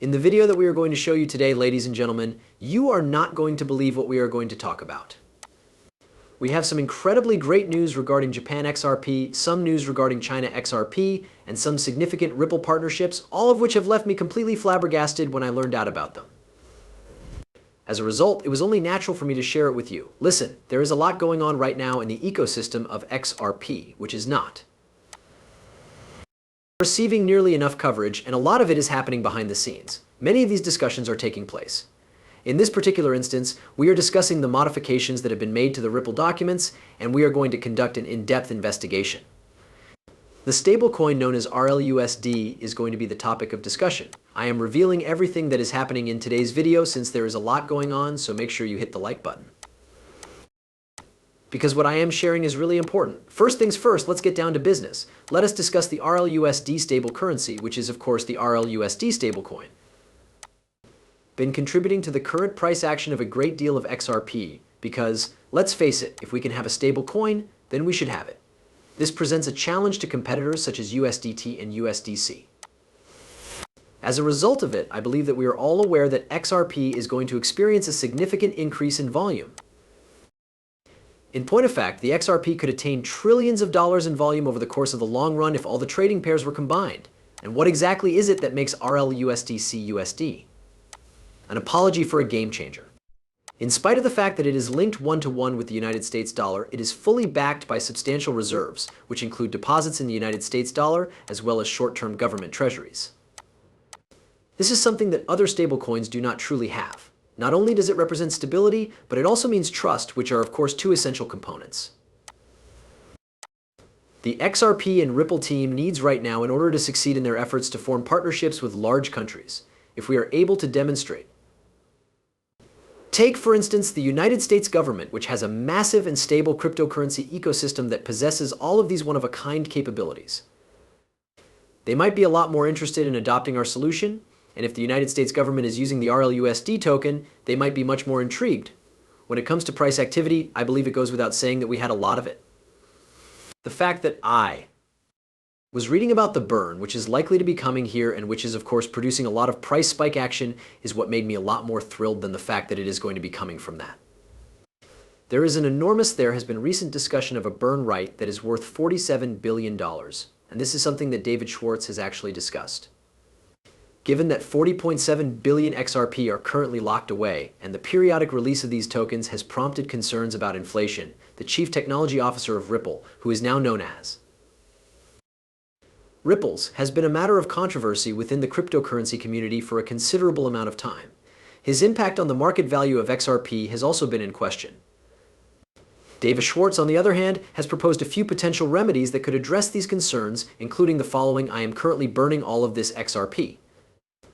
In the video that we are going to show you today, ladies and gentlemen, you are not going to believe what we are going to talk about. We have some incredibly great news regarding Japan XRP, some news regarding China XRP, and some significant Ripple partnerships, all of which have left me completely flabbergasted when I learned out about them. As a result, it was only natural for me to share it with you. Listen, there is a lot going on right now in the ecosystem of XRP, which is not receiving nearly enough coverage, and a lot of it is happening behind the scenes. Many of these discussions are taking place. In this particular instance, we are discussing the modifications that have been made to the Ripple documents, and we are going to conduct an in-depth investigation. The stablecoin known as RLUSD is going to be the topic of discussion. I am revealing everything that is happening in today's video since there is a lot going on, so make sure you hit the like button, because what I am sharing is really important. First things first, let's get down to business. Let us discuss the RLUSD stable currency, which is of course the RLUSD stablecoin. Been contributing to the current price action of a great deal of XRP because, let's face it, if we can have a stable coin, then we should have it. This presents a challenge to competitors such as USDT and USDC. As a result of it, I believe that we are all aware that XRP is going to experience a significant increase in volume. In point of fact, the XRP could attain trillions of dollars in volume over the course of the long run if all the trading pairs were combined. And what exactly is it that makes RLUSDC USD? An apology for a game changer. In spite of the fact that it is linked one-to-one with the United States dollar, it is fully backed by substantial reserves, which include deposits in the United States dollar as well as short-term government treasuries. This is something that other stablecoins do not truly have. Not only does it represent stability, but it also means trust, which are of course two essential components. The XRP and Ripple team needs right now in order to succeed in their efforts to form partnerships with large countries. If we are able to demonstrate. Take, for instance, the United States government, which has a massive and stable cryptocurrency ecosystem that possesses all of these one-of-a-kind capabilities. They might be a lot more interested in adopting our solution, and if the United States government is using the RLUSD token, they might be much more intrigued. When it comes to price activity, I believe it goes without saying that we had a lot of it. The fact that I was reading about the burn, which is likely to be coming here and which is of course producing a lot of price spike action, is what made me a lot more thrilled than the fact that it is going to be coming from that. There has been recent discussion of a burn right that is worth $47 billion, and this is something that David Schwartz has actually discussed. Given that 40.7 billion XRP are currently locked away, and the periodic release of these tokens has prompted concerns about inflation, the Chief Technology Officer of Ripple, who is now known as Ripples, has been a matter of controversy within the cryptocurrency community for a considerable amount of time. His impact on the market value of XRP has also been in question. David Schwartz, on the other hand, has proposed a few potential remedies that could address these concerns, including the following: I am currently burning all of this XRP.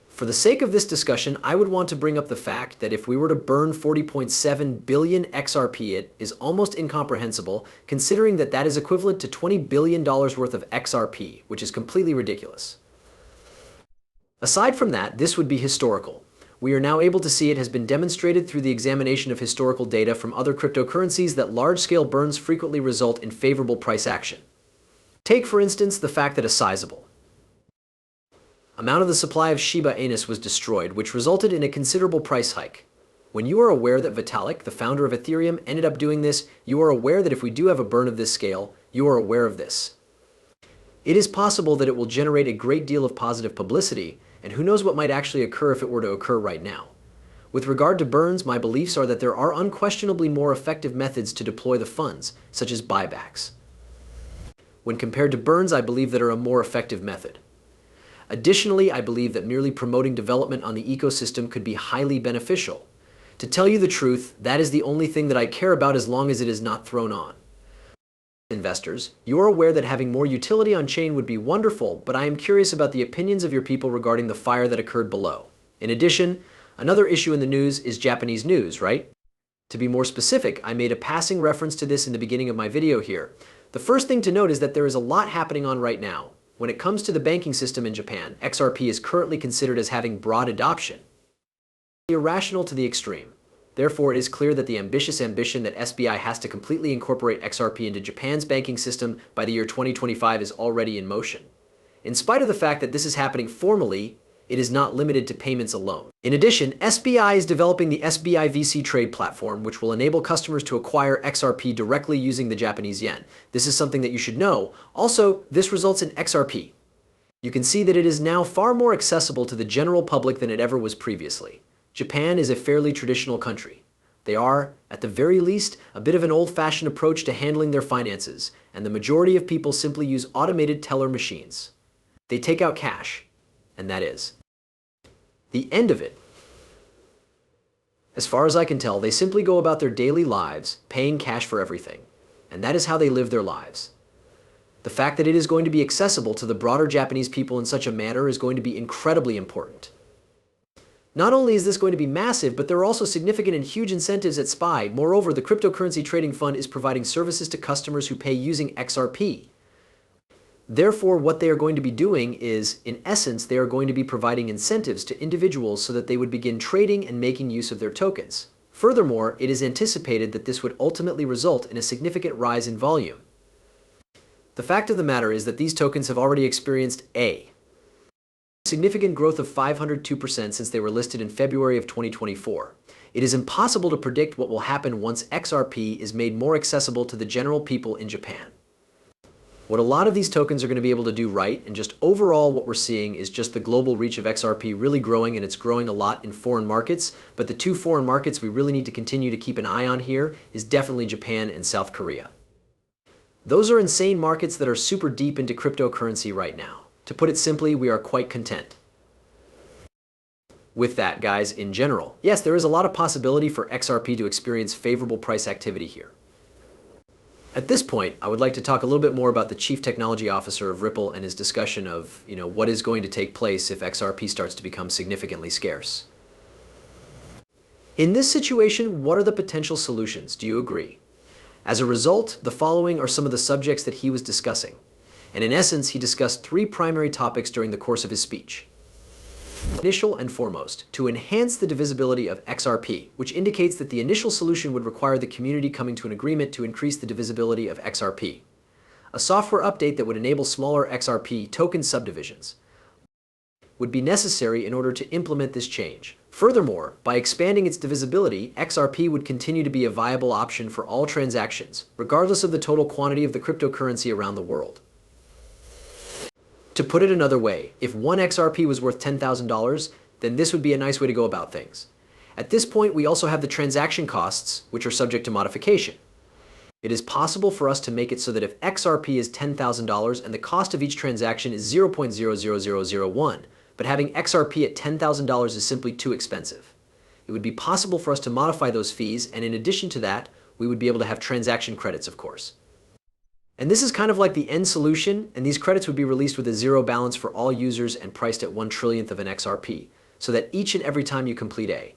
For the sake of this discussion, I would want to bring up the fact that if we were to burn 40.7 billion XRP, it is almost incomprehensible, considering that that is equivalent to $20 billion worth of XRP, which is completely ridiculous. Aside from that, this would be historical. We are now able to see it has been demonstrated through the examination of historical data from other cryptocurrencies that large-scale burns frequently result in favorable price action. Take, for instance, the fact that a sizable amount of the supply of Shiba Inus was destroyed, which resulted in a considerable price hike. When you are aware that Vitalik, the founder of Ethereum, ended up doing this, you are aware that if we do have a burn of this scale, you are aware of this. It is possible that it will generate a great deal of positive publicity, and who knows what might actually occur if it were to occur right now. With regard to burns, my beliefs are that there are unquestionably more effective methods to deploy the funds, such as buybacks. When compared to burns, I believe that are a more effective method. Additionally, I believe that merely promoting development on the ecosystem could be highly beneficial. To tell you the truth, that is the only thing that I care about as long as it is not thrown on. Investors, you are aware that having more utility on chain would be wonderful, but I am curious about the opinions of your people regarding the fire that occurred below. In addition, another issue in the news is Japanese news, right? To be more specific, I made a passing reference to this in the beginning of my video here. The first thing to note is that there is a lot happening on right now. When it comes to the banking system in Japan, XRP is currently considered as having broad adoption. Irrational to the extreme. Therefore, it is clear that the ambitious ambition that SBI has to completely incorporate XRP into Japan's banking system by the year 2025 is already in motion. In spite of the fact that this is happening formally, It is not limited to payments alone. In addition, SBI is developing the SBI VC Trade platform, which will enable customers to acquire XRP directly using the Japanese yen. This is something that you should know. Also, this results in XRP. You can see that it is now far more accessible to the general public than it ever was previously. Japan is a fairly traditional country. They are, at the very least, a bit of an old-fashioned approach to handling their finances, and the majority of people simply use automated teller machines. They take out cash, and that is the end of it. As far as I can tell, they simply go about their daily lives paying cash for everything, and that is how they live their lives. The fact that it is going to be accessible to the broader Japanese people in such a manner is going to be incredibly important. Not only is this going to be massive, but there are also significant and huge incentives at SPY. Moreover, the cryptocurrency trading fund is providing services to customers who pay using XRP. Therefore, what they are going to be doing is, in essence, they are going to be providing incentives to individuals so that they would begin trading and making use of their tokens. Furthermore, it is anticipated that this would ultimately result in a significant rise in volume. The fact of the matter is that these tokens have already experienced a significant growth of 502% since they were listed in February of 2024. It is impossible to predict what will happen once XRP is made more accessible to the general people in Japan. What a lot of these tokens are going to be able to do right, and just overall what we're seeing is just the global reach of XRP really growing, and it's growing a lot in foreign markets, but the two foreign markets we really need to continue to keep an eye on here is definitely Japan and South Korea. Those are insane markets that are super deep into cryptocurrency right now. To put it simply, we are quite content with that, guys, in general. Yes, there is a lot of possibility for XRP to experience favorable price activity here. At this point, I would like to talk a little bit more about the Chief Technology Officer of Ripple and his discussion of, what is going to take place if XRP starts to become significantly scarce. In this situation, what are the potential solutions? Do you agree? As a result, the following are some of the subjects that he was discussing. And in essence, he discussed three primary topics during the course of his speech. Initial and foremost, to enhance the divisibility of XRP, which indicates that the initial solution would require the community coming to an agreement to increase the divisibility of XRP. A software update that would enable smaller XRP token subdivisions would be necessary in order to implement this change. Furthermore, by expanding its divisibility, XRP would continue to be a viable option for all transactions, regardless of the total quantity of the cryptocurrency around the world. To put it another way, if one XRP was worth $10,000, then this would be a nice way to go about things. At this point, we also have the transaction costs, which are subject to modification. It is possible for us to make it so that if XRP is $10,000 and the cost of each transaction is 0.00001, but having XRP at $10,000 is simply too expensive. It would be possible for us to modify those fees, and in addition to that, we would be able to have transaction credits, of course. And this is kind of like the end solution, and these credits would be released with a zero balance for all users and priced at 1/1,000,000th of an XRP, so that each and every time you complete a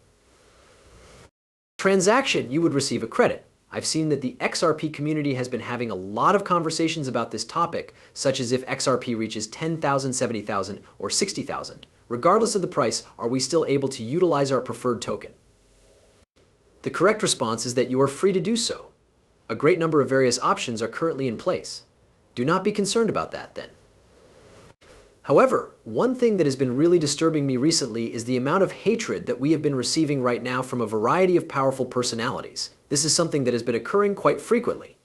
transaction, you would receive a credit. I've seen that the XRP community has been having a lot of conversations about this topic, such as if XRP reaches 10,000, 70,000, or 60,000. Regardless of the price, are we still able to utilize our preferred token? The correct response is that you are free to do so. A great number of various options are currently in place. Do not be concerned about that, then. However, one thing that has been really disturbing me recently is the amount of hatred that we have been receiving right now from a variety of powerful personalities. This is something that has been occurring quite frequently.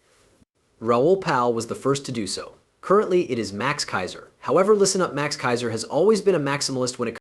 Raoul Pal was the first to do so. Currently, it is Max Kaiser. However, listen up, Max Kaiser has always been a maximalist when it